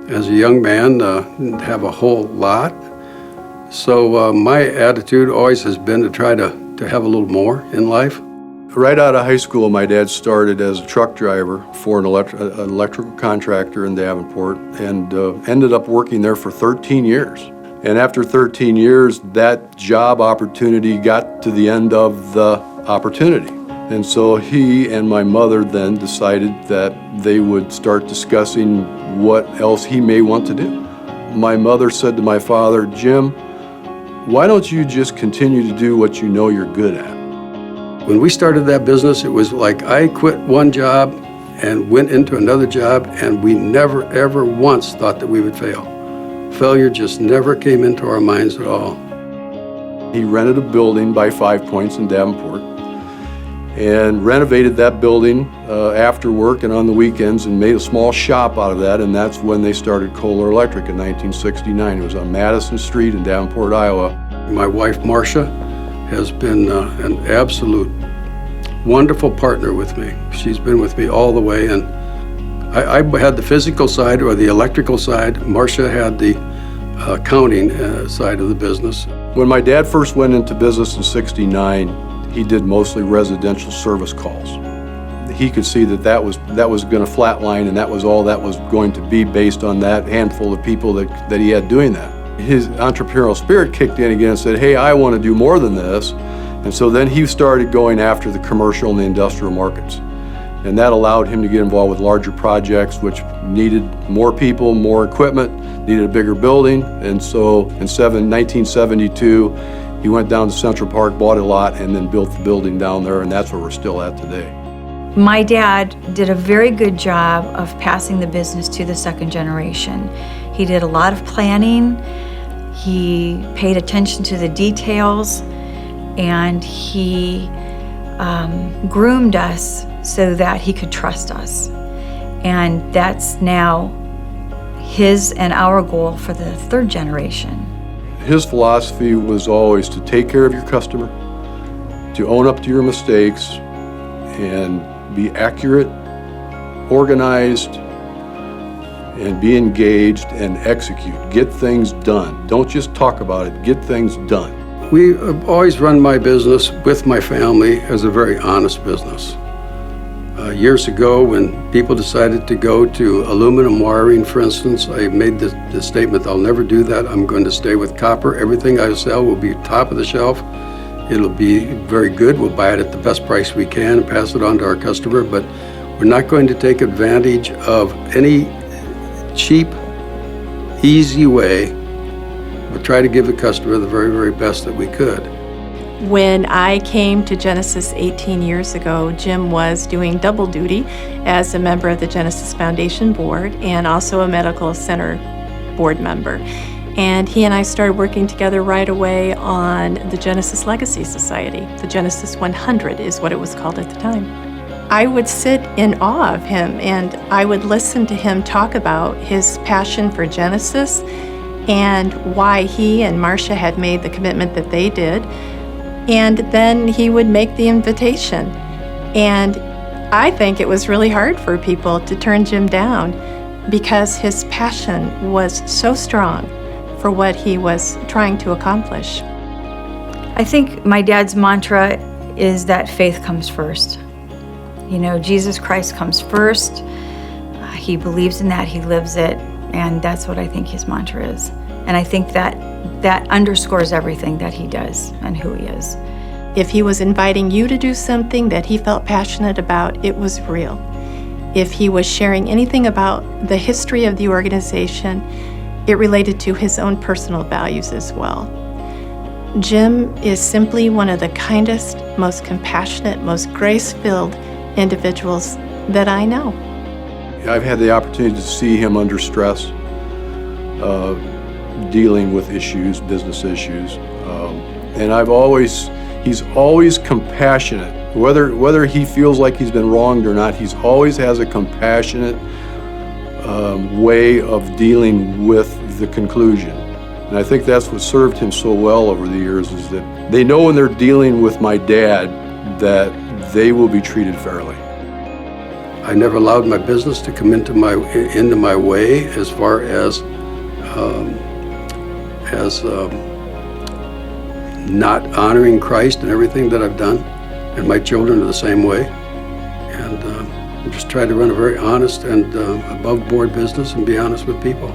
as a young man, didn't have a whole lot. So my attitude always has been to try to have a little more in life. Right out of high school, my dad started as a truck driver for an electrical contractor in Davenport and ended up working there for 13 years. And after 13 years, that job opportunity got to the end of the opportunity. And so he and my mother then decided that they would start discussing what else he may want to do. My mother said to my father, "Jim, why don't you just continue to do what you know you're good at?" When we started that business, it was like I quit one job and went into another job, and we never, ever once thought that we would fail. Failure just never came into our minds at all. He rented a building by 5 Points in Davenport and renovated that building after work and on the weekends and made a small shop out of that, and that's when they started Koehler Electric in 1969. It was on Madison Street in Davenport, Iowa. My wife, Marcia, has been an absolute wonderful partner with me. She's been with me all the way, and I had the physical side or the electrical side. Marcia had the accounting side of the business. When my dad first went into business in '69, he did mostly residential service calls. He could see that was going to flatline, and that was all that was going to be based on that handful of people that he had doing that. His entrepreneurial spirit kicked in again and said, "Hey, I want to do more than this." And so then he started going after the commercial and the industrial markets. And that allowed him to get involved with larger projects, which needed more people, more equipment, needed a bigger building. And so in 1972, he went down to Central Park, bought a lot, and then built the building down there, and that's where we're still at today. My dad did a very good job of passing the business to the second generation. He did a lot of planning, he paid attention to the details, and he groomed us so that he could trust us. And that's now his and our goal for the third generation. His philosophy was always to take care of your customer, to own up to your mistakes, and be accurate, organized, and be engaged and execute. Get things done. Don't just talk about it, get things done. We have always run my business with my family as a very honest business. Years ago, when people decided to go to aluminum wiring, for instance, I made the statement, I'll never do that. I'm going to stay with copper. Everything I sell will be top of the shelf. It'll be very good. We'll buy it at the best price we can and pass it on to our customer, but we're not going to take advantage of any cheap, easy way. We'll try to give the customer the very, very best that we could. When I came to Genesis 18 years ago, Jim was doing double duty as a member of the Genesis Foundation Board and also a medical center board member. And he and I started working together right away on the Genesis Legacy Society. The Genesis 100 is what it was called at the time. I would sit in awe of him, and I would listen to him talk about his passion for Genesis and why he and Marcia had made the commitment that they did. And then he would make the invitation. And I think it was really hard for people to turn Jim down because his passion was so strong for what he was trying to accomplish. I think my dad's mantra is that faith comes first. You know, Jesus Christ comes first. He believes in that, he lives it, and that's what I think his mantra is. And I think that underscores everything that he does and who he is. If he was inviting you to do something that he felt passionate about, it was real. If he was sharing anything about the history of the organization, it related to his own personal values as well. Jim is simply one of the kindest, most compassionate, most grace-filled individuals that I know. I've had the opportunity to see him under stress, dealing with issues, business issues, and he's always compassionate. Whether he feels like he's been wronged or not, he's always has a compassionate way of dealing with the conclusion. And I think that's what served him so well over the years, is that they know when they're dealing with my dad that they will be treated fairly. I never allowed my business to come into my way as far as not honoring Christ in everything that I've done, and my children are the same way. And I just try to run a very honest and above board business and be honest with people.